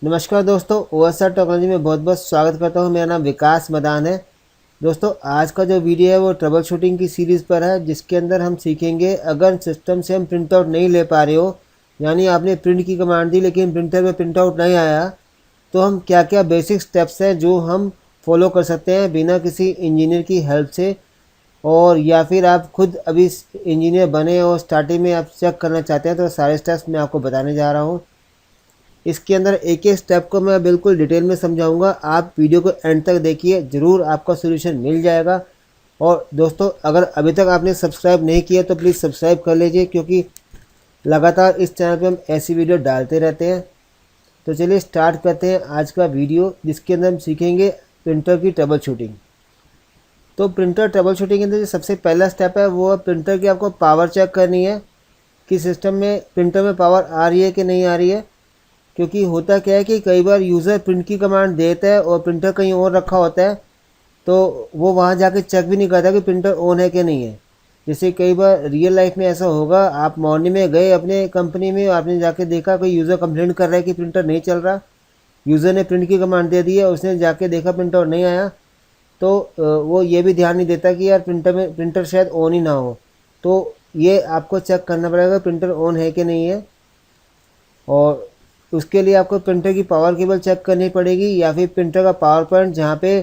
नमस्कार दोस्तों, OSR technology में बहुत बहुत स्वागत करता हूं। मेरा नाम विकास मदान है। दोस्तों, आज का जो वीडियो है वो ट्रबल शूटिंग की सीरीज़ पर है, जिसके अंदर हम सीखेंगे अगर सिस्टम से हम प्रिंट आउट नहीं ले पा रहे हो, यानी आपने प्रिंट की कमांड दी लेकिन प्रिंटर में प्रिंट आउट नहीं आया, तो हम क्या क्या बेसिक स्टेप्स हैं जो हम फॉलो कर सकते हैं बिना किसी इंजीनियर की हेल्प से। और या फिर आप खुद अभी इंजीनियर बने और स्टार्टिंग में आप चेक करना चाहते हैं, तो सारे स्टेप्स मैं आपको बताने जा रहा हूँ। इसके अंदर एक एक स्टेप को मैं बिल्कुल डिटेल में समझाऊंगा। आप वीडियो को एंड तक देखिए, ज़रूर आपका सोल्यूशन मिल जाएगा। और दोस्तों, अगर अभी तक आपने सब्सक्राइब नहीं किया तो प्लीज़ सब्सक्राइब कर लीजिए, क्योंकि लगातार इस चैनल पे हम ऐसी वीडियो डालते रहते हैं। तो चलिए स्टार्ट करते हैं आज का वीडियो, जिसके अंदर हम सीखेंगे प्रिंटर की ट्रबल शूटिंग। तो प्रिंटर ट्रबल शूटिंग के अंदर जो सबसे पहला स्टेप है वो है प्रिंटर की आपको पावर चेक करनी है कि सिस्टम में प्रिंटर में पावर आ रही है कि नहीं आ रही है। क्योंकि होता क्या है कि कई बार यूज़र प्रिंट की कमांड देता है और प्रिंटर कहीं और रखा होता है, तो वो वहाँ जाके चेक भी नहीं करता कि प्रिंटर ऑन है कि नहीं है। जैसे कई बार रियल लाइफ में ऐसा होगा, आप मॉर्निंग में गए अपने कंपनी में, आपने जाके देखा कोई यूज़र कंप्लेंट कर रहा है कि प्रिंटर नहीं चल रहा, यूज़र ने प्रिंट की कमांड दे दी है, उसने जाके देखा प्रिंटर नहीं आया, तो वो ये भी ध्यान नहीं देता कि यार प्रिंटर शायद ऑन ही ना हो। तो ये आपको चेक करना पड़ेगा प्रिंटर ऑन है कि नहीं है। और उसके लिए आपको प्रिंटर की पावर केबल चेक करनी पड़ेगी, या फिर प्रिंटर का पावर पॉइंट जहाँ पे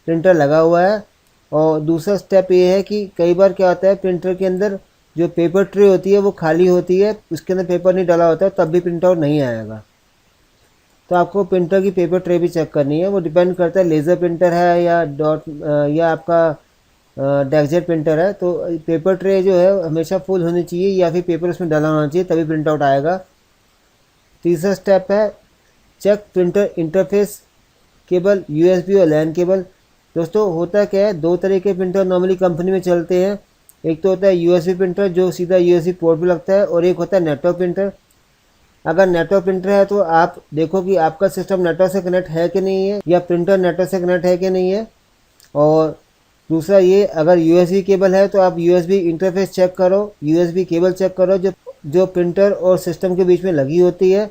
प्रिंटर लगा हुआ है। और दूसरा स्टेप ये है कि कई बार क्या होता है, प्रिंटर के अंदर जो पेपर ट्रे होती है वो खाली होती है, उसके अंदर पेपर नहीं डाला होता है, तब भी प्रिंट आउट नहीं आएगा। तो आपको प्रिंटर की पेपर ट्रे भी चेक करनी है। वो डिपेंड करता है लेज़र प्रिंटर है या या आपका डेक्सजेट प्रिंटर है। तो पेपर ट्रे जो है हमेशा फुल होनी चाहिए, या फिर पेपर उसमें डाला होना चाहिए, तभी प्रिंट आउट आएगा। तीसरा स्टेप है check printer interface cable, USB और लैन केबल। दोस्तों, होता क्या है, दो तरह के प्रिंटर नॉर्मली कंपनी में चलते हैं। एक तो होता है यूएसबी प्रिंटर जो सीधा यूएसबी पोर्ट पे लगता है, और एक होता है नेटवर्क प्रिंटर। अगर नेटवर्क प्रिंटर है तो आप देखो कि आपका सिस्टम नेटवर्क से कनेक्ट है कि नहीं है, या प्रिंटर नेटवर्क से कनेक्ट है कि नहीं है। और दूसरा ये, अगर यूएसबी केबल है तो आप यूएसबी इंटरफेस चेक करो, यूएसबी केबल चेक करो जो जो प्रिंटर और सिस्टम के बीच में लगी होती है।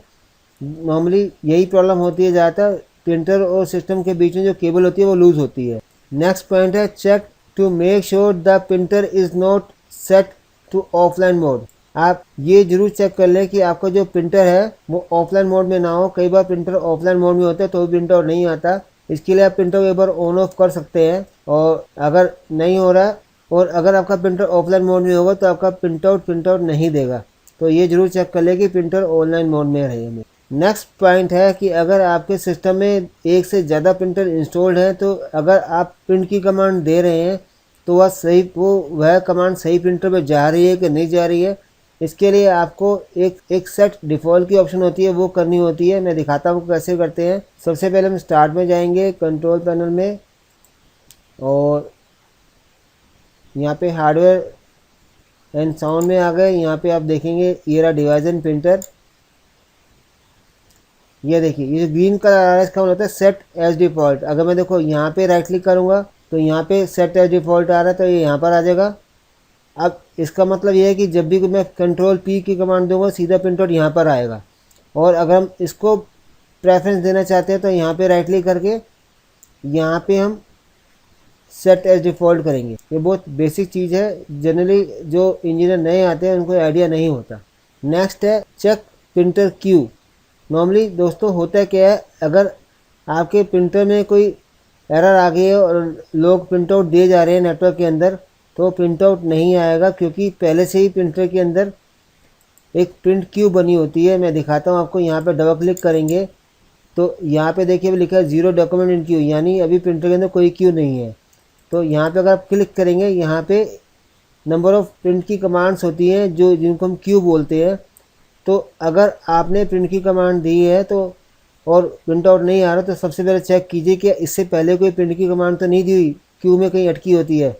नॉर्मली यही प्रॉब्लम होती है ज़्यादातर, प्रिंटर और सिस्टम के बीच में जो केबल होती है वो लूज़ होती है। नेक्स्ट पॉइंट है check to make sure the printer is not set to offline mode. आप ये जरूर चेक कर लें कि आपका जो प्रिंटर है वो ऑफलाइन मोड में ना हो। कई बार प्रिंटर ऑफलाइन मोड में होता है तो प्रिंटर नहीं आता। इसके लिए आप प्रिंटर को एक बार ऑन ऑफ कर सकते हैं, और अगर नहीं हो रहा, और अगर आपका प्रिंटर ऑफलाइन मोड में होगा तो आपका प्रिंट आउट नहीं देगा। तो ये जरूर चेक कर ले कि प्रिंटर ऑनलाइन मोड में रहे। नेक्स्ट पॉइंट है कि अगर आपके सिस्टम में एक से ज़्यादा प्रिंटर इंस्टॉल्ड है, तो अगर आप प्रिंट की कमांड दे रहे हैं तो वह कमांड सही प्रिंटर पर जा रही है कि नहीं जा रही है। इसके लिए आपको एक सेट डिफ़ॉल्ट की ऑप्शन होती है, वो करनी होती है। मैं दिखाता हूँ कैसे करते हैं। सबसे पहले हम स्टार्ट में जाएंगे, कंट्रोल पैनल में, और यहाँ पे हार्डवेयर एंड साउंड में आ गए। यहाँ पे आप देखेंगे ये रहा डिवाइस एंड प्रिंटर। ये देखिए, ये जो ग्रीन कलर आ रहा है इसका मतलब होता है सेट एज डिफ़ॉल्ट। अगर मैं देखो यहाँ पे राइट क्लिक करूँगा तो यहाँ पे सेट एज डिफ़ॉल्ट आ रहा है, तो ये यहाँ पर आ जाएगा। अब इसका मतलब ये है कि जब भी मैं कंट्रोल पी की कमांड दूंगा सीधा प्रिंट आउट यहाँ पर आएगा। और अगर हम इसको प्रेफरेंस देना चाहते हैं तो यहाँ पे राइट क्लिक करके यहाँ पे हम सेट एज डिफ़ॉल्ट करेंगे। ये बहुत बेसिक चीज़ है, जनरली जो इंजीनियर नए आते हैं उनको आइडिया नहीं होता। नेक्स्ट है चेक प्रिंटर क्यू। नॉर्मली दोस्तों होता है क्या है, अगर आपके प्रिंटर में कोई एरर आ गई है और लोग प्रिंट आउट दिए जा रहे हैं नेटवर्क के अंदर, तो प्रिंट आउट नहीं आएगा, क्योंकि पहले से ही प्रिंटर के अंदर एक प्रिंट क्यू बनी होती है। मैं दिखाता हूँ आपको। यहाँ पे डबल क्लिक करेंगे तो यहाँ पे देखिए अभी लिखा है 0 डॉक्यूमेंट इन क्यू, यानी अभी प्रिंटर के अंदर कोई क्यू नहीं है। तो यहाँ पे अगर आप क्लिक करेंगे, यहाँ पे नंबर ऑफ़ प्रिंट की कमांड्स होती हैं जो जिनको हम क्यू बोलते हैं। तो अगर आपने प्रिंट की कमांड दी है तो और प्रिंट आउट नहीं आ रहा, तो सबसे पहले चेक कीजिए कि इससे पहले कोई प्रिंट की कमांड तो नहीं दी हुई, क्यू में कहीं अटकी होती है।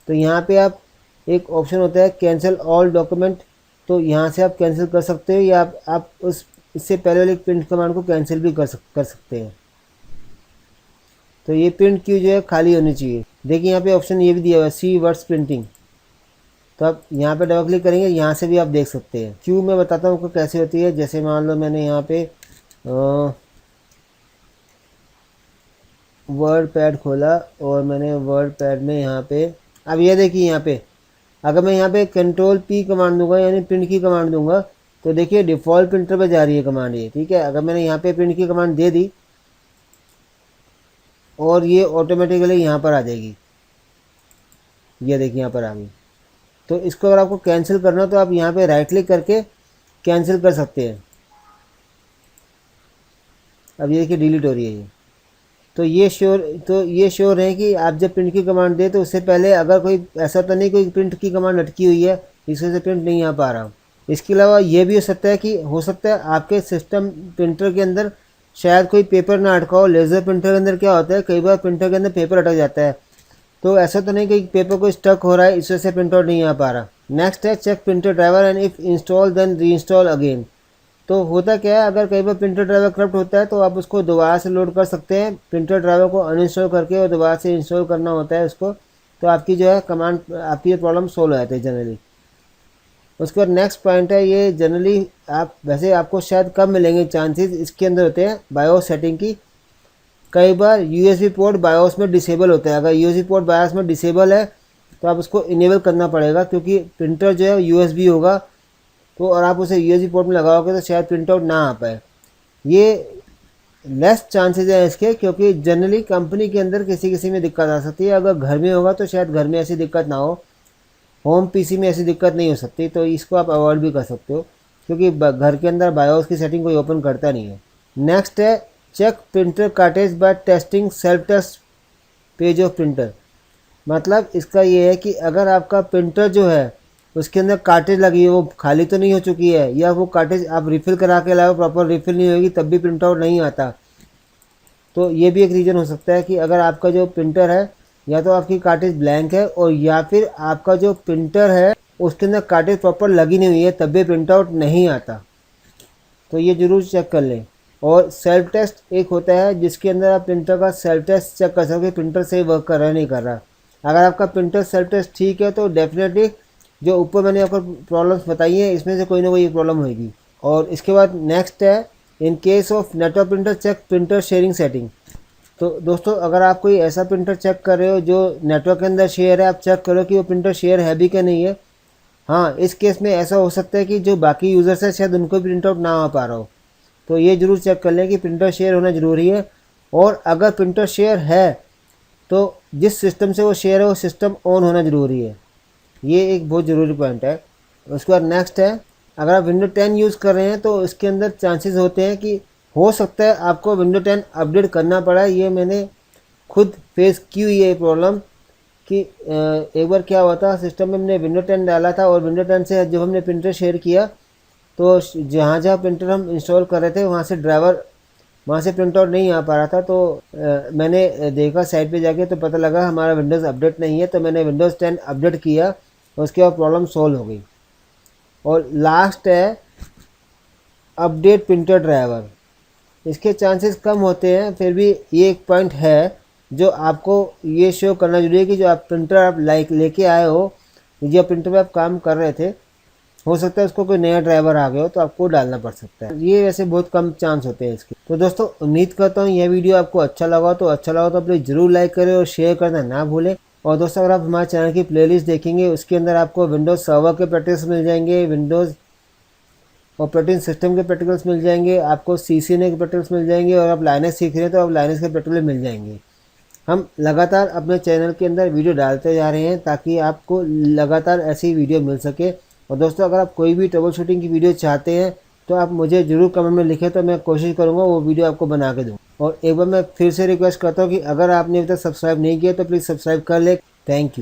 तो यहाँ पे आप एक ऑप्शन होता है कैंसिल ऑल डॉक्यूमेंट, तो यहाँ से आप कैंसिल कर सकते हो, या आप उस इससे पहले वाली प्रिंट कमांड को कैंसिल भी कर सकते हैं। तो ये प्रिंट क्यू जो है खाली होनी चाहिए। देखिए यहाँ पे ऑप्शन ये भी दिया हुआ है सी वर्ड्स प्रिंटिंग। तो आप यहाँ पे डबल क्लिक करेंगे, यहाँ से भी आप देख सकते हैं। क्यू मैं बताता हूँ आपको कैसे होती है। जैसे मान लो मैंने यहाँ पे वर्ड पैड खोला और मैंने वर्ड पैड में यहाँ पे, अब ये देखिए यहाँ पे अगर मैं यहाँ पे कंट्रोल P कमांड दूंगा यानी प्रिंट की कमांड दूंगा तो देखिए डिफ़ॉल्ट प्रिंटर पे जा रही है कमांड ये, ठीक है। अगर मैंने यहाँ पे प्रिंट की कमांड दे दी और ये ऑटोमेटिकली यहाँ पर आ जाएगी, ये देखिए यहाँ पर आ गई। तो इसको अगर आपको कैंसिल करना तो आप यहाँ पे राइट क्लिक करके कैंसिल कर सकते हैं। अब ये देखिए डिलीट हो रही है ये। तो ये श्योर है कि आप जब प्रिंट की कमांड दे तो उससे पहले अगर कोई ऐसा तो नहीं कोई प्रिंट की कमांड अटकी हुई है जिसकी वजह से प्रिंट नहीं आ पा रहा। इसके अलावा ये भी हो सकता है आपके सिस्टम प्रिंटर के अंदर शायद कोई पेपर ना अटका हो। लेज़र प्रिंटर के अंदर क्या होता है, कई बार प्रिंटर के अंदर पेपर अटक जाता है, तो ऐसा तो नहीं कि पेपर को स्टक हो रहा है इस वजह से प्रिंट आउट नहीं आ पा रहा। नेक्स्ट है check printer driver and if install then reinstall again. तो होता क्या है, अगर कई बार प्रिंटर ड्राइवर करप्ट होता है तो आप उसको दोबारा से लोड कर सकते हैं। प्रिंटर ड्राइवर को अनइंस्टॉल करके और दोबारा से इंस्टॉल करना होता है उसको, तो आपकी जो है कमांड आपकी प्रॉब्लम सोल्व हो जाती है जनरली। उसके बाद नेक्स्ट पॉइंट है, ये जनरली आप वैसे आपको शायद कम मिलेंगे चांसेस इसके अंदर होते हैं बायोस सेटिंग की। कई बार यूएसबी पोर्ट बायोस में डिसेबल होता है। अगर यूएसबी पोर्ट बायोस में डिसेबल है तो आप उसको इनेबल करना पड़ेगा, क्योंकि प्रिंटर जो है यूएसबी होगा तो और आप उसे यूएसबी पोर्ट में लगाओगे तो शायद प्रिंट आउट ना आ पाए। ये लेस चांसेस हैं इसके, क्योंकि जनरली कंपनी के अंदर किसी किसी में दिक्कत आ सकती है। अगर घर में होगा तो शायद घर में ऐसी दिक्कत ना हो, होम पीसी में ऐसी दिक्कत नहीं हो सकती, तो इसको आप अवॉइड भी कर सकते हो क्योंकि घर के अंदर बायोस की सेटिंग कोई ओपन करता नहीं है। नेक्स्ट है check printer cartridge by testing self test page of printer. मतलब इसका ये है कि अगर आपका प्रिंटर जो है उसके अंदर कार्टेज लगी है वो खाली तो नहीं हो चुकी है, या वो कार्टेज आप रिफ़िल करा के लाओ प्रॉपर रिफ़िल नहीं होगी तब भी प्रिंट आउट नहीं आता, तो ये भी एक रीज़न हो सकता है कि अगर आपका जो प्रिंटर है या तो आपकी कार्टेज ब्लैंक है और या फिर आपका जो प्रिंटर है उसके अंदर कार्टेज प्रॉपर लगी नहीं हुई है तब भी प्रिंट आउट नहीं आता। तो ये ज़रूर चेक कर लें। और सेल्फ टेस्ट एक होता है जिसके अंदर आप प्रिंटर का सेल्फ टेस्ट चेक कर सकते हो, प्रिंटर सही वर्क कर रहा है नहीं कर रहा। अगर आपका प्रिंटर सेल्फ टेस्ट ठीक है तो डेफिनेटली जो ऊपर मैंने आपको प्रॉब्लम्स बताई हैं इसमें से कोई ना कोई प्रॉब्लम होगी। और इसके बाद नेक्स्ट है in case of network printer check printer sharing setting. तो दोस्तों अगर आप कोई ऐसा प्रिंटर चेक कर रहे हो जो नेटवर्क के अंदर शेयर है, आप चेक करो कि वो प्रिंटर शेयर है भी क्या नहीं है। हाँ, इस केस में ऐसा हो सकता है कि जो बाकी यूज़र्स है शायद उनको प्रिंट आउट ना आ पा रहा हो, तो ये ज़रूर चेक कर लें कि प्रिंटर शेयर होना ज़रूरी है। और अगर प्रिंटर शेयर है तो जिस सिस्टम से वो शेयर है वो सिस्टम ऑन होना ज़रूरी है, ये एक बहुत ज़रूरी पॉइंट है। उसके बाद नेक्स्ट है अगर आप विंडो 10 यूज़ कर रहे हैं तो इसके अंदर चांसेस होते हैं कि हो सकता है आपको विंडो 10 अपडेट करना पड़ा। ये मैंने खुद फेस की हुई है प्रॉब्लम कि एक बार क्या हुआ था, सिस्टम में हमने विंडो 10 डाला था और विंडो 10 से जब हमने प्रिंटर शेयर किया तो जहाँ जहाँ प्रिंटर हम इंस्टॉल कर रहे थे वहाँ से ड्राइवर वहाँ से प्रिंट आउट नहीं आ पा रहा था। तो मैंने देखा साइट पे जाके तो पता लगा हमारा विंडोज़ अपडेट नहीं है, तो मैंने विंडोज़ 10 अपडेट किया और उसके बाद प्रॉब्लम सॉल्व हो गई। और लास्ट है अपडेट प्रिंटर ड्राइवर। इसके चांसेस कम होते हैं, फिर भी ये एक पॉइंट है जो आपको ये शो करना जरूरी है कि जो आप प्रिंटर आप लेके आए हो, जो प्रिंटर पे आप काम कर रहे थे, हो सकता है उसको कोई नया ड्राइवर आ गया हो तो आपको डालना पड़ सकता है। ये वैसे बहुत कम चांस होते हैं इसके। तो दोस्तों उम्मीद करता हूँ यह वीडियो आपको अच्छा लगा तो प्लीज़ ज़रूर लाइक करें और शेयर करना ना भूलें। और दोस्तों अगर आप हमारे चैनल की प्लेलिस्ट देखेंगे उसके अंदर आपको विंडोज़ सर्वर के प्रैक्टिस मिल जाएंगे, विंडोज़ ऑपरेटिंग सिस्टम के प्रैक्टिकल्स मिल जाएंगे, आपको CCNA के प्रैक्टिकल्स मिल जाएंगे, और आप लाइनक्स सीख रहे हैं तो आप लाइनक्स के प्रैक्टिकल मिल जाएंगे। हम लगातार अपने चैनल के अंदर वीडियो डालते जा रहे हैं ताकि आपको लगातार ऐसी वीडियो मिल सके। और दोस्तों अगर आप कोई भी ट्रबल शूटिंग की वीडियो चाहते हैं तो आप मुझे ज़रूर कमेंट में लिखें, तो मैं कोशिश करूँगा वो वीडियो आपको बना के दूँ। और एक बार मैं फिर से रिक्वेस्ट करता हूँ कि अगर आपने अभी तक सब्सक्राइब नहीं किया तो प्लीज़ सब्सक्राइब कर ले। Thank you.